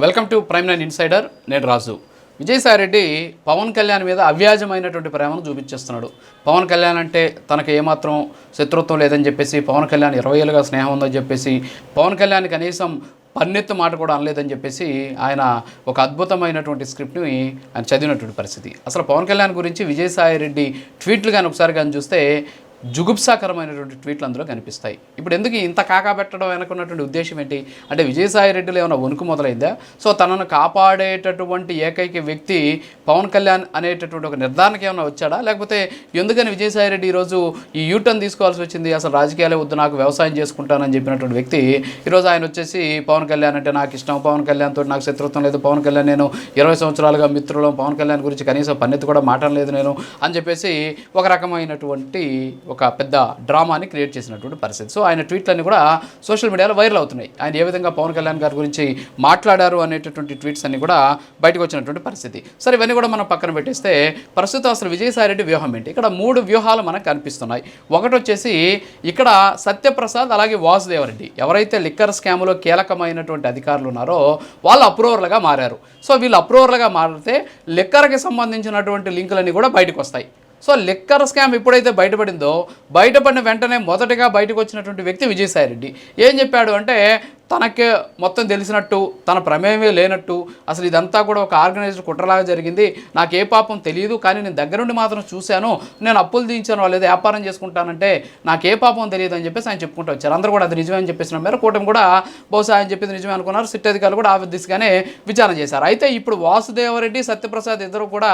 Welcome to prime nine insider. నేను రాజు. విజయసాయిరెడ్డి పవన్ కళ్యాణ్ మీద అవ్యాజమైనటువంటి ప్రేమను చూపించేస్తున్నాడు. పవన్ కళ్యాణ్ అంటే తనకు ఏమాత్రం శత్రుత్వం లేదని చెప్పేసి, పవన్ కళ్యాణ్ 20 ఏళ్ళుగా స్నేహం ఉందని చెప్పేసి, పవన్ కళ్యాణ్ కనీసం పన్నెత్తు మాట కూడా అనలేదని చెప్పేసి ఆయన ఒక అద్భుతమైనటువంటి స్క్రిప్ట్ని ఆయన చదివినటువంటి పరిస్థితి. అసలు పవన్ కళ్యాణ్ గురించి విజయసాయిరెడ్డి ట్వీట్లు కానీ ఒకసారి కానీ చూస్తే జుగుప్సాకరమైనటువంటి ట్వీట్లు అందులో కనిపిస్తాయి. ఇప్పుడు ఎందుకు ఇంత కాకాబెట్టడం వెనుకున్నటువంటి ఉద్దేశం ఏంటి అంటే, విజయసాయిరెడ్డిలో ఏమైనా వణుకు మొదలైందా? సో తనను కాపాడేటటువంటి ఏకైక వ్యక్తి పవన్ కళ్యాణ్ అనేటటువంటి ఒక నిర్ధారణకి ఏమైనా వచ్చాడా? లేకపోతే ఎందుకని విజయసాయిరెడ్డి ఈరోజు ఈ యూటర్న్ తీసుకోవాల్సి వచ్చింది? అసలు రాజకీయాలే వద్దు, నాకు వ్యవసాయం చేసుకుంటానని చెప్పినటువంటి వ్యక్తి ఈరోజు ఆయన వచ్చేసి పవన్ కళ్యాణ్ అంటే నాకు ఇష్టం, పవన్ కళ్యాణ్ తోటి నాకు శత్రుత్వం లేదు, పవన్ కళ్యాణ్ నేను 20 సంవత్సరాలుగా మిత్రులం, పవన్ కళ్యాణ్ గురించి కనీసం పన్నెత్తు కూడా మాట్లాడలేదు నేను అని చెప్పేసి ఒక రకమైనటువంటి ఒక పెద్ద డ్రామాని క్రియేట్ చేసినటువంటి పరిస్థితి. సో ఆయన ట్వీట్లన్నీ కూడా సోషల్ మీడియాలో వైరల్ అవుతున్నాయి. ఆయన ఏ విధంగా పవన్ కళ్యాణ్ గారి గురించి మాట్లాడారు అనేటటువంటి ట్వీట్స్ అన్ని కూడా బయటకు వచ్చినటువంటి పరిస్థితి. సరే, ఇవన్నీ కూడా మనం పక్కన పెట్టేస్తే ప్రస్తుతం అసలు విజయసాయిరెడ్డి వ్యూహం ఏంటి? ఇక్కడ 3 వ్యూహాలు మనకు కనిపిస్తున్నాయి. ఒకటి వచ్చేసి ఇక్కడ సత్యప్రసాద్ అలాగే వాసుదేవరెడ్డి ఎవరైతే లిక్కర్ స్కామ్లో కీలకమైనటువంటి అధికారులు ఉన్నారో వాళ్ళు అప్రూవర్లుగా మారారు. సో వీళ్ళు అప్రూవర్లుగా మారితే లిక్కర్కి సంబంధించినటువంటి లింకులన్నీ కూడా బయటకు వస్తాయి. సో లిక్కర్ స్కామ్ ఎప్పుడైతే బయటపడిందో, బయటపడిన వెంటనే మొదటగా బయటకు వచ్చినటువంటి వ్యక్తి విజయసాయిరెడ్డి ఏం చెప్పాడు అంటే, తనకి మొత్తం తెలిసినట్టు, తన ప్రమేయమే లేనట్టు, అసలు ఇదంతా కూడా ఒక ఆర్గనైజ్డ్ కుట్రలాగా జరిగింది, నాకు ఏ పాపం తెలియదు, కానీ నేను దగ్గరుండి మాత్రం చూశాను, నేను అప్పులు తీయించాను, వాళ్ళు ఏదో వ్యాపారం చేసుకుంటానంటే నాకు ఏ పాపం తెలియదు అని చెప్పేసి ఆయన చెప్పుకుంటూ వచ్చారు. అందరూ కూడా అది నిజమే అని చెప్పేసిన మేర కూటమి కూడా బహుశా ఆయన చెప్పింది నిజమే అనుకున్నారు. సిట్ అధికారులు కూడా ఆ దిశగానే విచారణ చేశారు. అయితే ఇప్పుడు వాసుదేవరెడ్డి, సత్యప్రసాద్ ఇద్దరు కూడా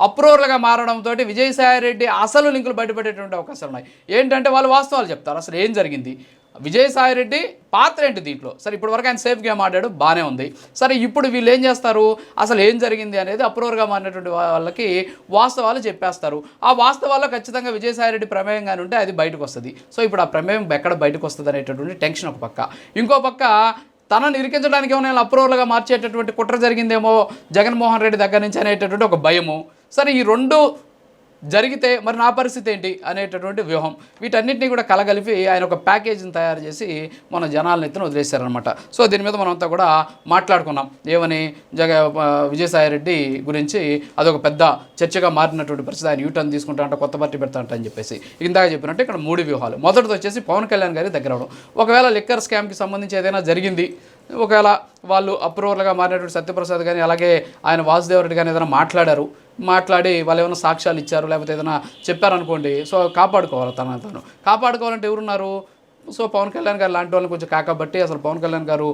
అప్రూవర్లుగా మారడంతో విజయసాయిరెడ్డి అసలు లింకులు బయటపడేటువంటి అవకాశాలు ఉన్నాయి. ఏంటంటే వాళ్ళు వాస్తవాలు చెప్తారు, అసలు ఏం జరిగింది, విజయసాయిరెడ్డి పాత్ర ఏంటి దీంట్లో. సరే, ఇప్పటి వరకు ఆయన సేఫ్ గేమ్ ఆడాడు, బాగానే ఉంది. సరే, ఇప్పుడు వీళ్ళు ఏం చేస్తారు, అసలు ఏం జరిగింది అనేది అప్రూవర్గా మారినటువంటి వాళ్ళకి వాస్తవాలు చెప్పేస్తారు. ఆ వాస్తవాల్లో ఖచ్చితంగా విజయసాయిరెడ్డి ప్రమేయం కానీ ఉంటే అది బయటకు వస్తుంది. సో ఇప్పుడు ఆ ప్రమేయం ఎక్కడ బయటకు వస్తుంది అనేటటువంటి టెన్షన్ ఒక పక్క. ఇంకో పక్క తనను ఇరికించడానికి ఏమైనా అప్రూవర్లుగా మార్చేటటువంటి కుట్ర జరిగిందేమో జగన్మోహన్ రెడ్డి దగ్గర నుంచి అనేటటువంటి ఒక భయము. సరే, ఈ రెండు జరిగితే మరి నా పరిస్థితి ఏంటి అనేటటువంటి వ్యూహం. వీటన్నిటిని కూడా కలగలిపి ఆయన ఒక ప్యాకేజీని తయారు చేసి మన జనాలను ఎత్తున వదిలేశారనమాట. సో దీని మీద మనమంతా కూడా మాట్లాడుకున్నాం. ఏమని విజయసాయిరెడ్డి గురించి అదొక పెద్ద చర్చగా మారినటువంటి పరిస్థితి. ఆయన యూటర్న్ తీసుకుంటా అంటే కొత్త పార్టీ పెడతా అని చెప్పేసి ఇందాక చెప్పినట్టు ఇక్కడ 3 వ్యూహాలు. మొదటిది వచ్చేసి పవన్ కళ్యాణ్ గారి దగ్గర అవడం. ఒకవేళ లిక్కర్ స్కామ్కి సంబంధించి ఏదైనా జరిగింది, ఒకవేళ వాళ్ళు అప్రూవర్లుగా మారినటువంటి సత్యప్రసాద్ కానీ అలాగే ఆయన వాసుదేవరెడ్డి కానీ ఏదైనా మాట్లాడి వాళ్ళు ఏమైనా సాక్ష్యాలు ఇచ్చారు, లేకపోతే ఏదైనా చెప్పారనుకోండి, సో కాపాడుకోవాలి, తను కాపాడుకోవాలంటే ఎవరున్నారు? సో పవన్ కళ్యాణ్ గారు లాంటి వాళ్ళని కొంచెం కాకబట్టి అసలు పవన్ కళ్యాణ్ గారు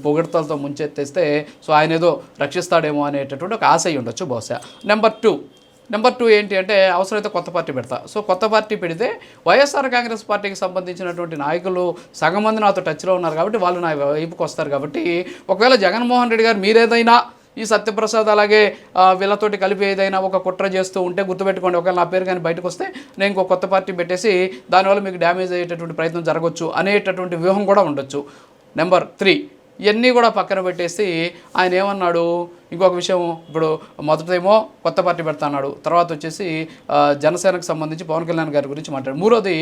పొగడ్తలతో ముంచెత్తేస్తే సో ఆయన ఏదో రక్షిస్తాడేమో అనేటటువంటి ఒక ఆశ ఉండొచ్చు బహుశా. నెంబర్ టూ ఏంటి అంటే, అవసరమైతే కొత్త పార్టీ పెడతా. సో కొత్త పార్టీ పెడితే వైఎస్ఆర్ కాంగ్రెస్ పార్టీకి సంబంధించినటువంటి నాయకులు సగం మంది నాతో టచ్లో ఉన్నారు కాబట్టి వాళ్ళు నా వైపుకి వస్తారు. కాబట్టి ఒకవేళ జగన్మోహన్ రెడ్డి గారు మీరేదైనా ఈ సత్యప్రసాద్ అలాగే వీళ్ళతోటి కలిపి ఏదైనా ఒక కుట్ర చేస్తూ ఉంటే గుర్తుపెట్టుకోండి, ఒకవేళ నా పేరు కానీ బయటకు వస్తే నేను ఇంకో కొత్త పార్టీ పెట్టేసి దానివల్ల మీకు డ్యామేజ్ అయ్యేటటువంటి ప్రయత్నం జరగవచ్చు అనేటటువంటి వ్యూహం కూడా ఉండొచ్చు. నెంబర్ 3 ఇవన్నీ కూడా పక్కన పెట్టేసి ఆయన ఏమన్నాడు, ఇంకొక విషయం, ఇప్పుడు మొదటేమో కొత్త పార్టీ పెడతా అన్నాడు, తర్వాత వచ్చేసి జనసేనకు సంబంధించి పవన్ కళ్యాణ్ గారి గురించి మాట్లాడు, మూడోది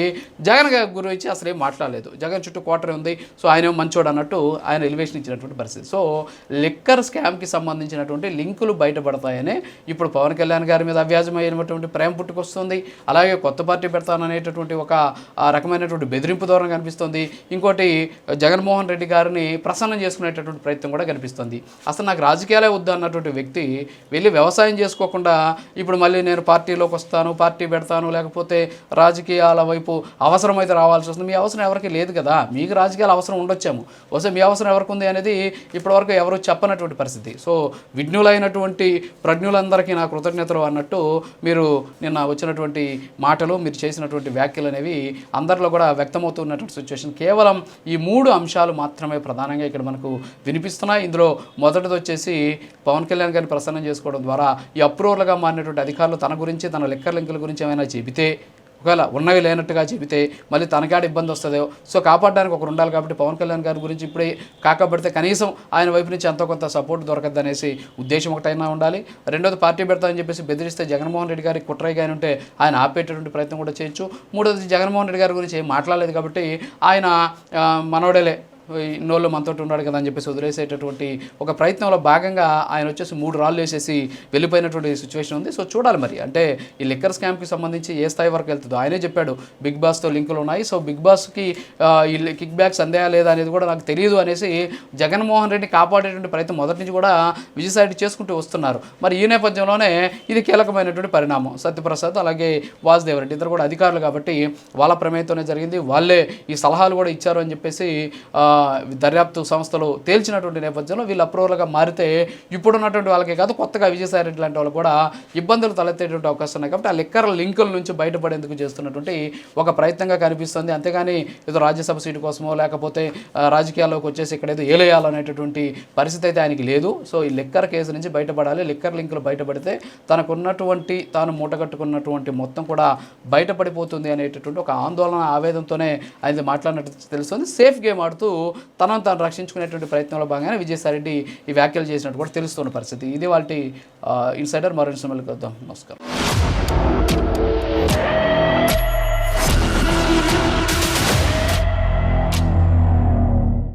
జగన్ గారి గురించి అసలు ఏం మాట్లాడలేదు, జగన్ చుట్టూ క్వార్టర్ ఉంది, సో ఆయన ఏమో మంచోడు అన్నట్టు ఆయన ఎలివేషన్ ఇచ్చినటువంటి పరిస్థితి. సో లిక్కర్ స్కామ్కి సంబంధించినటువంటి లింకులు బయటపడతాయనే ఇప్పుడు పవన్ కళ్యాణ్ గారి మీద అవ్యాజమైనటువంటి ప్రేమ పుట్టుకొస్తుంది. అలాగే కొత్త పార్టీ పెడతాననేటటువంటి ఒక రకమైనటువంటి బెదిరింపు ధోరణి కనిపిస్తుంది. ఇంకోటి జగన్మోహన్ రెడ్డి గారిని ప్రసన్నం చేసుకునేటటువంటి ప్రయత్నం కూడా కనిపిస్తుంది. అసలు నాకు రాజకీయాలే వద్దు అన్నటువంటి వ్యక్తి వెళ్ళి వ్యవసాయం చేసుకోకుండా ఇప్పుడు మళ్ళీ నేను పార్టీలోకి వస్తాను, పార్టీ పెడతాను, లేకపోతే రాజకీయాల వైపు అవసరమైతే రావాల్సి వస్తుంది. మీ అవసరం ఎవరికి లేదు కదా, మీకు రాజకీయాల అవసరం ఉండొచ్చాము, వస్తే మీ అవసరం ఎవరికి ఉంది అనేది ఇప్పటివరకు ఎవరు చెప్పనటువంటి పరిస్థితి. సో విఘ్నులైనటువంటి ప్రజ్ఞులందరికీ నా కృతజ్ఞతలు అన్నట్టు మీరు నిన్న వచ్చినటువంటి మాటలు, మీరు చేసినటువంటి వ్యాఖ్యలు అనేవి అందరిలో కూడా వ్యక్తమవుతున్నటువంటి సిచ్యువేషన్. కేవలం ఈ 3 అంశాలు మాత్రమే ప్రధానంగా ఇక్కడ మనకు వినిపిస్తున్నాయి. ఇందులో మొదటిది వచ్చేసి పవన్ కళ్యాణ్ గారిని ప్రసన్నం చేసుకోవడం ద్వారా ఈ అప్రూవర్లుగా మారినటువంటి అధికారులు తన గురించి, తన లిక్కర్ లింకుల గురించి ఏమైనా చెబితే, ఒకవేళ ఉన్నవి లేనట్టుగా చెబితే మళ్ళీ తనకాడ ఇబ్బంది వస్తుందో, సో కాపాడడానికి ఒకరు ఉండాలి. కాబట్టి పవన్ కళ్యాణ్ గారి గురించి ఇప్పుడే కాకపడితే కనీసం ఆయన వైపు నుంచి ఎంతో కొంత సపోర్ట్ దొరకద్దు అనేసి ఉద్దేశం ఒకటైనా ఉండాలి. రెండోది పార్టీ పెడతామని చెప్పేసి బెదిరిస్తే జగన్మోహన్ రెడ్డి గారికి కుట్రై కానీ ఉంటే ఆయన ఆపేటటువంటి ప్రయత్నం కూడా చేయొచ్చు. మూడోది జగన్మోహన్ రెడ్డి గారి గురించి ఏం మాట్లాడలేదు కాబట్టి ఆయన మనోడేలే ఇన్నోళ్ళు మనతోటి ఉన్నాడు కదా అని చెప్పేసి వదిలేసేటటువంటి ఒక ప్రయత్నంలో భాగంగా ఆయన వచ్చేసి 3 రాళ్ళు వేసేసి వెళ్ళిపోయినటువంటి సిచ్యువేషన్ ఉంది. సో చూడాలి మరి, అంటే ఈ లిక్కర్ స్కామ్కి సంబంధించి ఏ స్థాయి వరకు వెళ్తుందో. ఆయనే చెప్పాడు బిగ్ బాస్తో లింకులు ఉన్నాయి, సో బిగ్ బాస్కి ఈ కిక్ బ్యాక్స్ అందేయా లేదా అనేది కూడా నాకు తెలియదు అనేసి జగన్మోహన్ రెడ్డిని కాపాడేటువంటి ప్రయత్నం మొదటి నుంచి కూడా విజయసాయి చేసుకుంటూ వస్తున్నారు. మరి ఈ నేపథ్యంలోనే ఇది కీలకమైనటువంటి పరిణామం. సత్యప్రసాద్ అలాగే వాసుదేవ్ రెడ్డి ఇద్దరు కూడా అధికారులు కాబట్టి వాళ్ళ ప్రమేయంతోనే జరిగింది, వాళ్ళే ఈ సలహాలు కూడా ఇచ్చారు అని చెప్పేసి దర్యాప్తు సంస్థలు తేల్చినటువంటి నేపథ్యంలో వీళ్ళు అప్రూవర్గా మారితే ఇప్పుడున్నటువంటి వాళ్ళకే కాదు, కొత్తగా విజయసాయి రెడ్డి లాంటి వాళ్ళు కూడా ఇబ్బందులు తలెత్తేటువంటి అవకాశం ఉన్నాయి. కాబట్టి ఆ లిక్కర్ లింకుల నుంచి బయటపడేందుకు చేస్తున్నటువంటి ఒక ప్రయత్నంగా కనిపిస్తుంది. అంతేగాని ఏదో రాజ్యసభ సీటు కోసమో లేకపోతే రాజకీయాల్లోకి వచ్చేసి ఇక్కడ ఏదో ఏలేయాలనేటటువంటి పరిస్థితి అయితే ఆయనకి లేదు. సో ఈ లిక్కర్ కేసు నుంచి బయటపడాలి, లిక్కర్ లింకులు బయటపడితే తనకున్నటువంటి తాను మూటగట్టుకున్నటువంటి మొత్తం కూడా బయటపడిపోతుంది అనేటటువంటి ఒక ఆందోళన ఆవేదనతోనే ఆయన మాట్లాడినట్టు తెలుస్తుంది. సేఫ్ గేమ్ ఆడుతూ తనను తాను రక్షించుకునేటువంటి ప్రయత్నంలో భాగంగానే విజయసాయి రెడ్డి ఈ వ్యాఖ్యలు చేసినట్టు కూడా తెలుస్తున్న పరిస్థితి. ఇది వాళ్ళ ఇన్సైడర్. మరో నిమిషం వద్దాం. నమస్కారం.